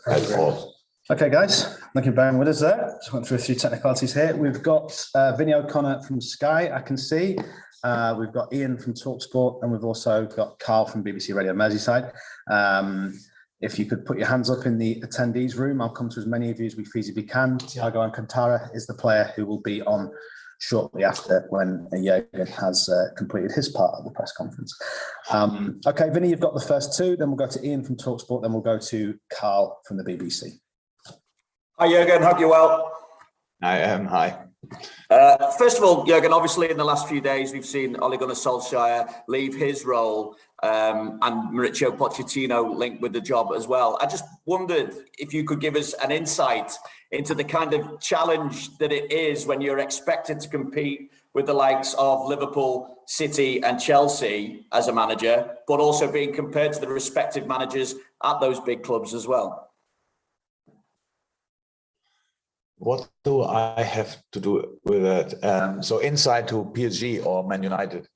I thought. Okay, guys, thank you for bearing with us there. Just went through a few technicalities here. We've got Vinny O'Connor from Sky, I can see. We've got Ian from TalkSport, and we've also got Carl from BBC Radio Merseyside. If you could put your hands up in the attendees room, I'll come to as many of you as we feasibly can. Thiago Alcantara is the player who will be on shortly after when Jürgen has completed his part of the press conference. Okay, Vinny, you've got the first two, then we'll go to Ian from TalkSport, then we'll go to Carl from the BBC. Hi, Jürgen. Hope you're well. I am. Hi. First of all, Jürgen, obviously in the last few days, we've seen Ole Gunnar Solskjaer leave his role and Mauricio Pochettino linked with the job as well. I just wondered if you could give us an insight into the kind of challenge that it is when you're expected to compete with the likes of Liverpool, City and Chelsea as a manager, but also being compared to the respective managers at those big clubs as well. What do I have to do with that? So inside to PSG or Man United?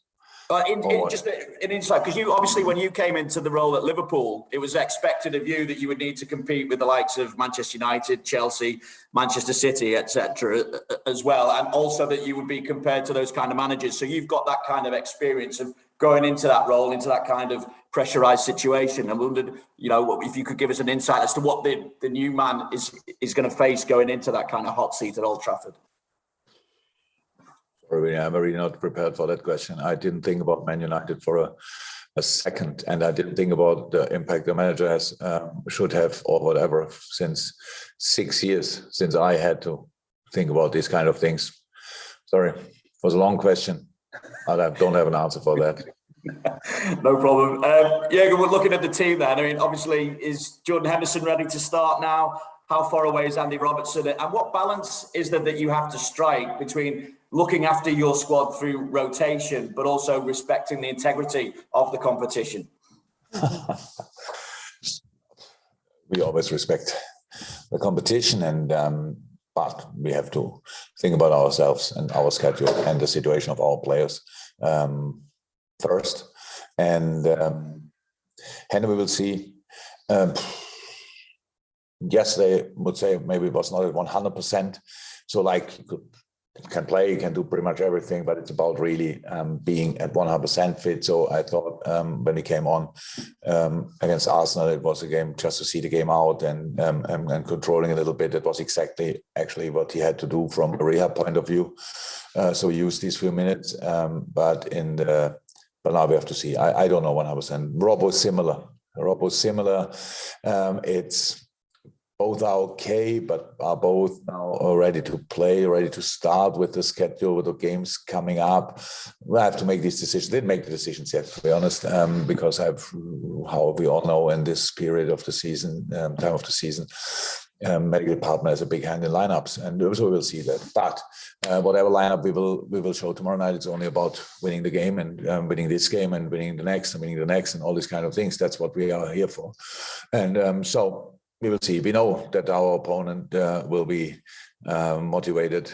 Just an insight, because you obviously, when you came into the role at Liverpool, it was expected of you that you would need to compete with the likes of Manchester United, Chelsea, Manchester City, etc. as well, and also that you would be compared to those kind of managers. So you've got that kind of experience of going into that role, into that kind of pressurized situation. I wondered, if you could give us an insight as to what the new man is going to face going into that kind of hot seat at Old Trafford. I'm really not prepared for that question. I didn't think about Man United for a second, and I didn't think about the impact the manager has should have or whatever since 6 years since I had to think about these kind of things. Sorry, it was a long question. I don't have an answer for that. No problem. Jürgen, we're looking at the team then. I mean, obviously, is Jordan Henderson ready to start now? How far away is Andy Robertson? And what balance is there that you have to strike between looking after your squad through rotation, but also respecting the integrity of the competition? We always respect the competition, but we have to think about ourselves and our schedule and the situation of our players first. And we will see. Yesterday, would say maybe it was not at 100%. So he can play, he can do pretty much everything, but it's about really being at 100% fit. So I thought when he came on against Arsenal, it was a game just to see the game out and controlling a little bit. It was exactly actually what he had to do from a rehab point of view. So he used these few minutes, but now we have to see. I don't know 100%. Rob was similar. It's both are okay, but are both now ready to play, ready to start with the schedule, with the games coming up. I have to make these decisions. Didn't make the decisions yet, to be honest, because how we all know in this period of the season, time of the season, medical department has a big hand in lineups, and so we will see that. But whatever lineup we will show tomorrow night, it's only about winning the game and winning this game and winning the next and winning the next and all these kind of things. That's what we are here for, and so. We will see. We know that our opponent will be motivated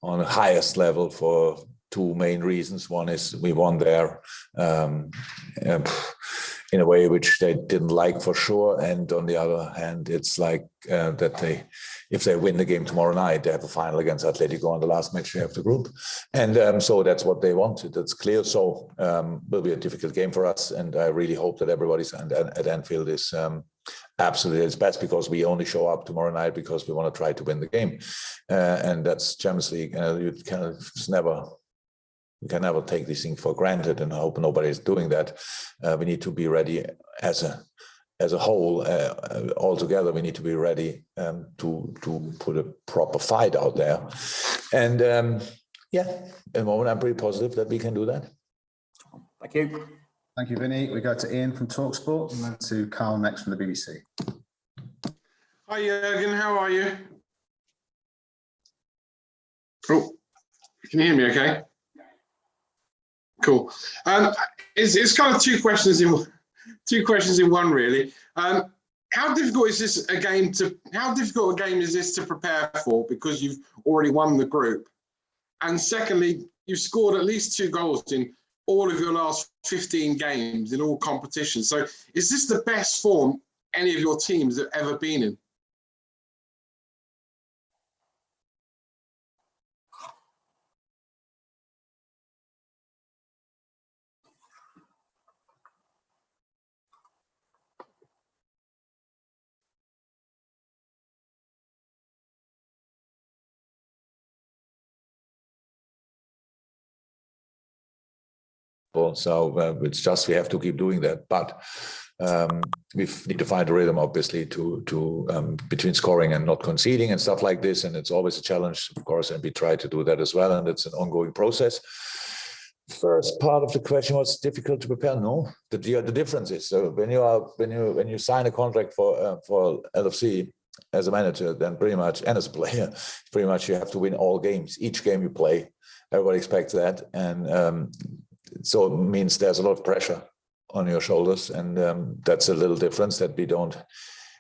on the highest level for two main reasons. One is we won there in a way which they didn't like for sure. And on the other hand, it's like that if they win the game tomorrow night, they have a final against Atletico on the last match of the group. And so that's what they wanted. That's clear. So will be a difficult game for us. And I really hope that everybody's at Anfield is absolutely its best, because we only show up tomorrow night because we want to try to win the game, and that's Champions League. You can never take this thing for granted, and I hope nobody is doing that. We need to be ready as a whole, all together. We need to be ready to put a proper fight out there, and at the moment I'm pretty positive that we can do that. Thank you. Thank you, Vinny. We go to Ian from TalkSport and then to Carl next from the BBC. Hi, Jürgen. How are you? Oh, can you hear me okay? Cool. It's kind of two questions in one, really. How difficult is this a game is this to prepare for, because you've already won the group? And secondly, you've scored at least 2 goals in all of your last 15 games in all competitions. So is this the best form any of your teams have ever been in? So it's just we have to keep doing that, but we need to find a rhythm, obviously, to between scoring and not conceding and stuff like this. And it's always a challenge, of course, and we try to do that as well. And it's an ongoing process. First part of the question was difficult to prepare. No, the difference is when you sign a contract for LFC as a manager, then pretty much, and as a player, pretty much you have to win all games. Each game you play, everybody expects that, and so it means there's a lot of pressure on your shoulders, and that's a little difference that we don't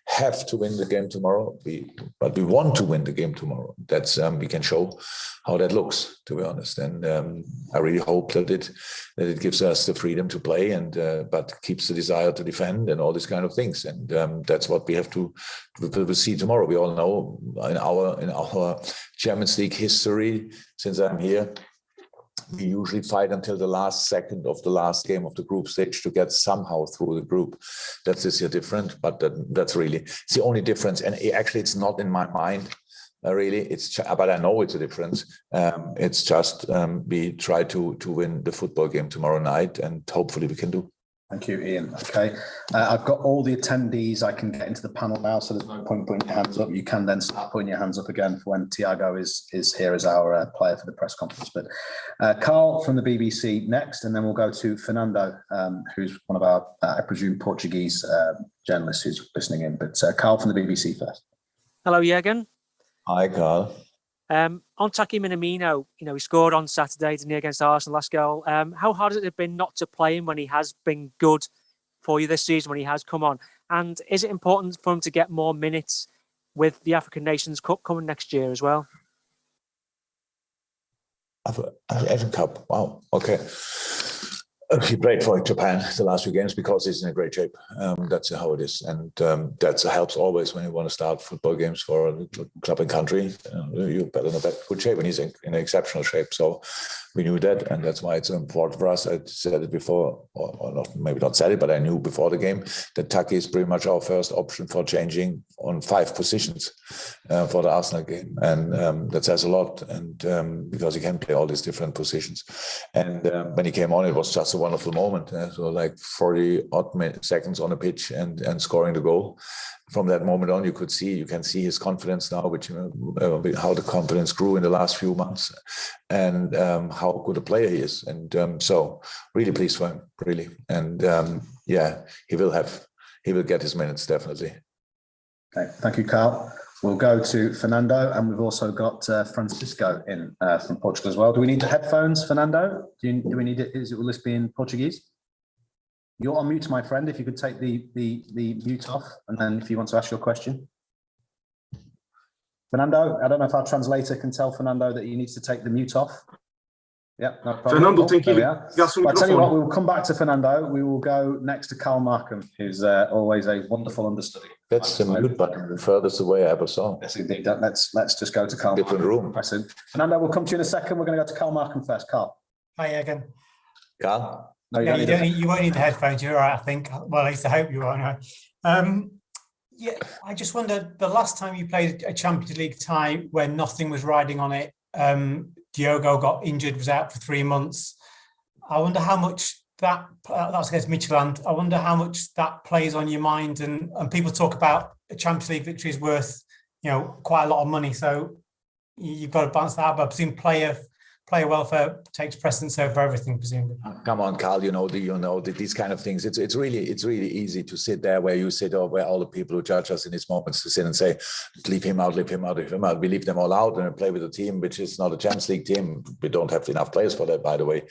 have to win the game tomorrow. But we want to win the game tomorrow. That's we can show how that looks, to be honest. And I really hope that it gives us the freedom to play, and but keeps the desire to defend and all these kind of things. And that's what we have to see tomorrow. We all know in our Champions League history, since I'm here, we usually fight until the last second of the last game of the group stage to get somehow through the group. That's this year different, but that's really it's the only difference. And actually, it's not in my mind, really. But I know it's a difference. It's just we try to win the football game tomorrow night, and hopefully we can do. Thank you, Ian. Okay, I've got all the attendees I can get into the panel now, so there's no point putting your hands up. You can then start putting your hands up again for when Tiago is here as our player for the press conference. But Carl from the BBC next, and then we'll go to Fernando, who's one of our, I presume, Portuguese journalists who's listening in. But Carl from the BBC first. Hello, Jürgen. Hi, Carl. On Taki Minamino, he scored on Saturday, didn't he, against Arsenal last goal. How hard has it been not to play him when he has been good for you this season, when he has come on? And is it important for him to get more minutes with the African Nations Cup coming next year as well? Asian Cup, wow, okay. He played for Japan the last few games because he's in a great shape. That's how it is, and that helps always when you want to start football games for a club and country. You're better in a good shape, and he's in exceptional shape. So we knew that, and that's why it's important for us. I said it before, or not, maybe not said it, but I knew before the game that Taki is pretty much our first option for changing on 5 positions for the Arsenal game, and that says a lot. And because he can play all these different positions, and when he came on, it was just a wonderful moment. So like 40 odd seconds on the pitch and scoring the goal. From that moment on, you can see his confidence now, which how the confidence grew in the last few months, and how good a player he is. And so really pleased for him, really. And yeah, he will get his minutes, definitely. Okay, thank you, Carl. We'll go to Fernando, and we've also got Francisco in from Portugal as well. Do we need the headphones, Fernando? Do we need it? Will this be in Portuguese? You're on mute, my friend. If you could take the mute off, and then if you want to ask your question. Fernando, I don't know if our translator can tell Fernando that he needs to take the mute off. Yeah, no problem. Fernando, thank you. I'll tell you what, we will come back to Fernando. We will go next to Carl Markham, who's always a wonderful understudy. That's the mute button, the furthest away I ever saw. Yes, indeed. Let's just go to Carl. Different room. Fernando, we'll come to you in a second. We're going to go to Carl Markham first. Carl. Hi again. Carl? No, you won't need the headphones. You're all right, I think. Well, at least I hope you are. Anyway. Yeah, I just wondered, the last time you played a Champions League tie where nothing was riding on it, Diogo got injured, was out for 3 months. I wonder how much that was against Midtjylland. I wonder how much that plays on your mind. And people talk about a Champions League victory is worth, quite a lot of money. So you've got to balance that out. But I presume player welfare takes precedence over everything, presumably. Come on, Carl. These kind of things. It's really easy to sit there where you sit, or where all the people who judge us in these moments to sit and say, leave him out. We leave them all out and play with a team which is not a Champions League team. We don't have enough players for that, by the way.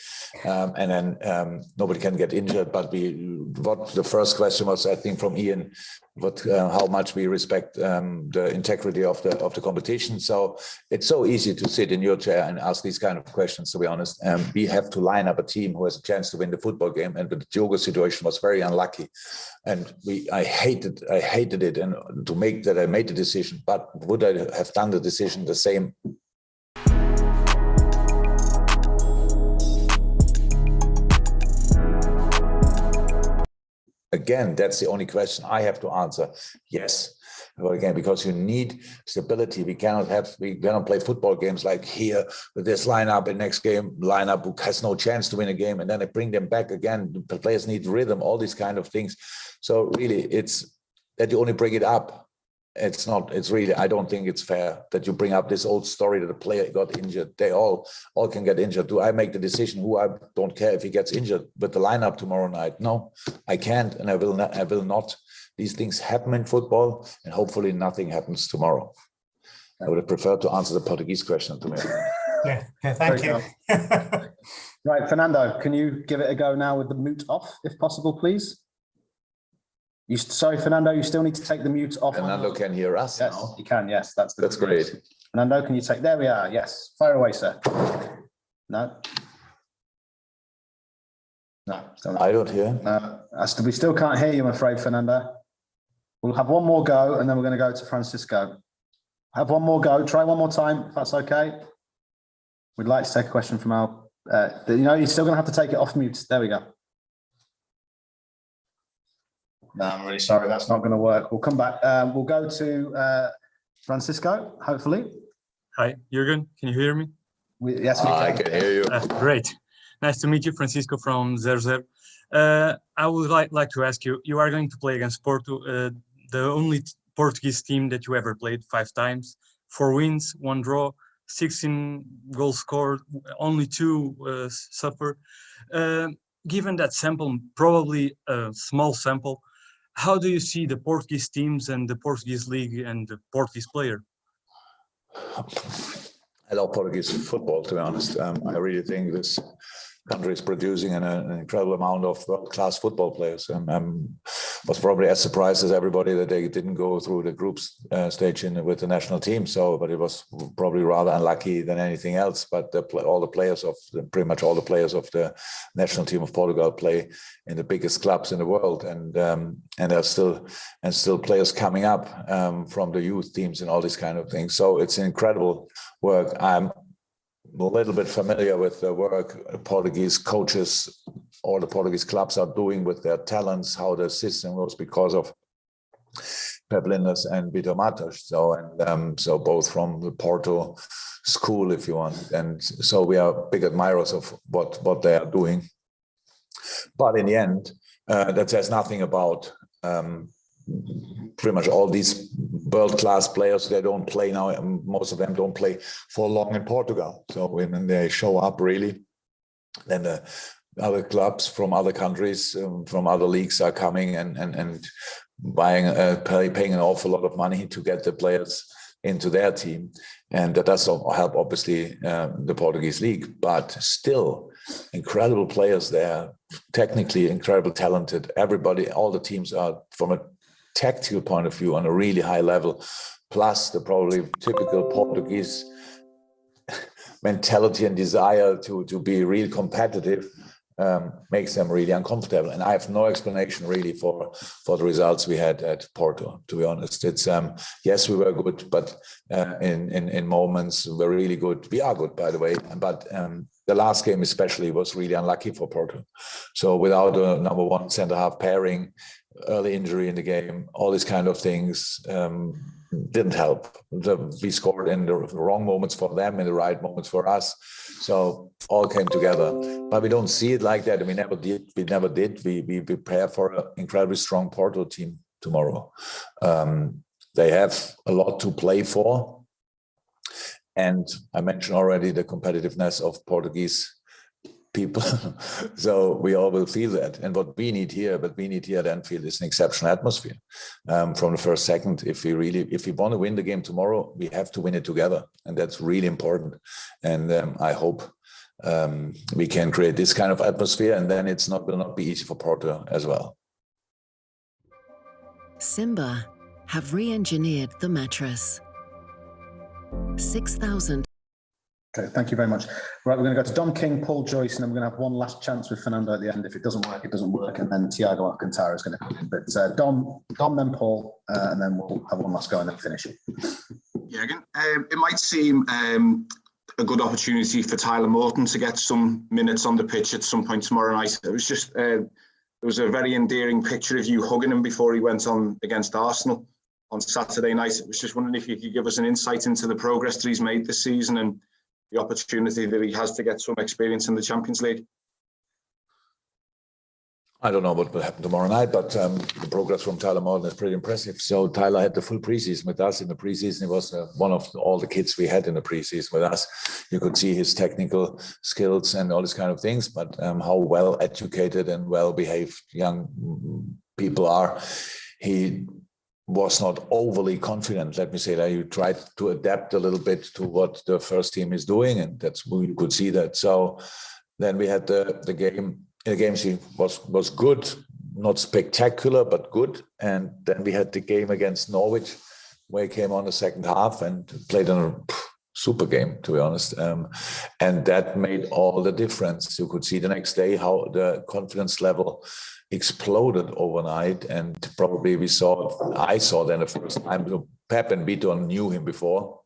And then nobody can get injured. But what the first question was, I think, from Ian, how much we respect the integrity of the competition. So it's so easy to sit in your chair and ask these kind of questions, to be honest. We have to line up a team who has a chance to win the football game, and the Diogo situation was very unlucky, and I hated it, and I made the decision. But would I have done the decision the same? Again, that's the only question I have to answer. Yes. But again, because you need stability. We cannot play football games like here with this lineup, and next game lineup who has no chance to win a game, and then I bring them back again. The players need rhythm, all these kind of things. So really, it's that you only bring it up. It's really, I don't think it's fair that you bring up this old story that the player got injured. They all can get injured. Do I make the decision who? I don't care if he gets injured with the lineup tomorrow night. No, I can't, and I will not. These things happen in football, and hopefully nothing happens tomorrow. I would have preferred to answer the Portuguese question to me. Yeah, thank you. Right, Fernando, can you give it a go now with the mute off, if possible, please? Sorry, Fernando, you still need to take the mute off. Fernando can hear us. Yes, now. you can. Yes, that's great. Fernando, can you take? There we are. Yes, fire away, sir. No. Still I don't hear. No, we still can't hear you, I'm afraid, Fernando. We'll have one more go, and then we're going to go to Francisco. Have one more go. Try one more time, if that's okay. We'd like to take a question from our. You're still going to have to take it off mute. There we go. No, I'm really sorry. That's not going to work. We'll come back. We'll go to Francisco, hopefully. Hi, Jürgen. Can you hear me? Yes, we can. I can hear you. Great. Nice to meet you, Francisco from Zerzer. I would like to ask you, you are going to play against Porto, the only Portuguese team that you ever played 5 times, 4 wins, 1 draw, 16 goals scored, only 2 suffer. Given that sample, probably a small sample, how do you see the Portuguese teams and the Portuguese league and the Portuguese player? I love Portuguese football, to be honest. I really think this country is producing an incredible amount of world-class football players. Was probably as surprised as everybody that they didn't go through the groups stage with the national team. But it was probably rather unlucky than anything else. But pretty much all the players of the national team of Portugal play in the biggest clubs in the world, and there's still players coming up from the youth teams and all these kind of things. So it's an incredible work. I'm a little bit familiar with the work Portuguese coaches or the Portuguese clubs are doing with their talents, how the system goes because of Pep Linders and Vitor Matos. So both from the Porto school, if you want. And so we are big admirers of what they are doing. But in the end, that says nothing about pretty much all these world-class players. They don't play now, and most of them don't play for long in Portugal. So when they show up, really, then the other clubs from other countries, from other leagues are coming and paying an awful lot of money to get the players into their team. And that does help, obviously, the Portuguese league, but still incredible players there, technically incredibly talented. Everybody, all the teams are, from a tactical point of view, on a really high level, plus the probably typical Portuguese mentality and desire to be really competitive makes them really uncomfortable. And I have no explanation really for the results we had at Porto, to be honest. It's yes, we were good, but in moments we're really good. We are good, by the way, but the last game especially was really unlucky for Porto. So without a number 1 centre-half pairing, early injury in the game, all these kind of things didn't help. We scored in the wrong moments for them, in the right moments for us. So all came together. But we don't see it like that. And we never did. We prepare for an incredibly strong Porto team tomorrow. They have a lot to play for. And I mentioned already the competitiveness of Portuguese people. So we all will feel that. And what we need here at Anfield is an exceptional atmosphere from the first second. If we want to win the game tomorrow, we have to win it together. And that's really important. And I hope we can create this kind of atmosphere, and then will not be easy for Porto as well. Simba have re-engineered the mattress. 6,000. Okay, thank you very much. Right, we're going to go to Dom King, Paul Joyce, and then we're going to have one last chance with Fernando at the end. If it doesn't work, it doesn't work, and then Thiago Alcantara is going to come in. But Dom, then Paul, and then we'll have one last go and then finish it. Yeah, again, it might seem a good opportunity for Tyler Morton to get some minutes on the pitch at some point tomorrow night. It was just there was a very endearing picture of you hugging him before he went on against Arsenal on Saturday night. I was just wondering if you could give us an insight into the progress that he's made this season and the opportunity that he has to get some experience in the Champions League. I don't know what will happen tomorrow night, but the progress from Tyler Morton is pretty impressive. So Tyler had the full preseason with us. In the preseason, he was one of all the kids we had in the preseason with us. You could see his technical skills and all these kind of things, but how well educated and well behaved young people are. He was not overly confident, let me say that. He tried to adapt a little bit to what the first team is doing, and that's where you could see that. So then we had the game. In the games he was good, not spectacular, but good. And then we had the game against Norwich, where he came on the second half and played a super game, to be honest. And that made all the difference. You could see the next day how the confidence level exploded overnight. And probably I saw then the first time, Pep and Beaton knew him before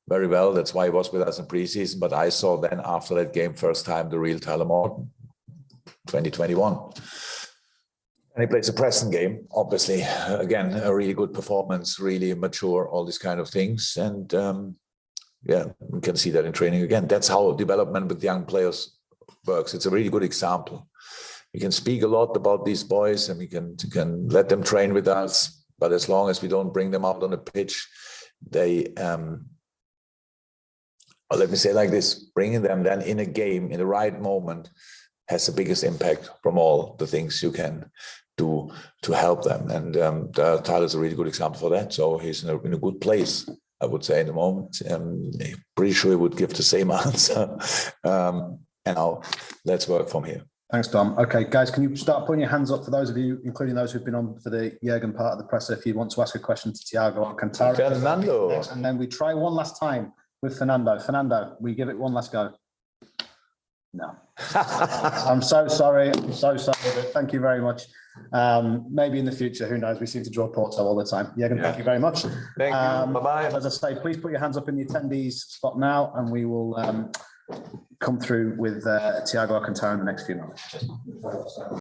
very well. That's why he was with us in preseason. But I saw then after that game, first time, the real Tyler Morton. 2021. And he plays a pressing game, obviously. Again, a really good performance, really mature, all these kind of things. And yeah, we can see that in training again. That's how development with young players works. It's a really good example. We can speak a lot about these boys and we can let them train with us. But as long as we don't bring them out on the pitch, they, or let me say like this, bringing them then in a game in the right moment has the biggest impact from all the things you can do to help them. And Tyler's a really good example for that. So he's in a good place, I would say, in the moment. I'm pretty sure he would give the same answer. And now let's work from here. Thanks, Dom. Okay, guys, can you start putting your hands up for those of you, including those who've been on for the Jurgen part of the presser, if you want to ask a question to Thiago Alcantara. Fernando. And then we try one last time with Fernando. Fernando, we give it one last go. No, I'm so sorry. I'm so sorry. But thank you very much. Maybe in the future, who knows? We seem to draw Porto all the time. Jürgen, thank you very much. Thank you. Bye-bye. As I say, please put your hands up in the attendees spot now, and we will come through with Thiago Alcantara in the next few moments.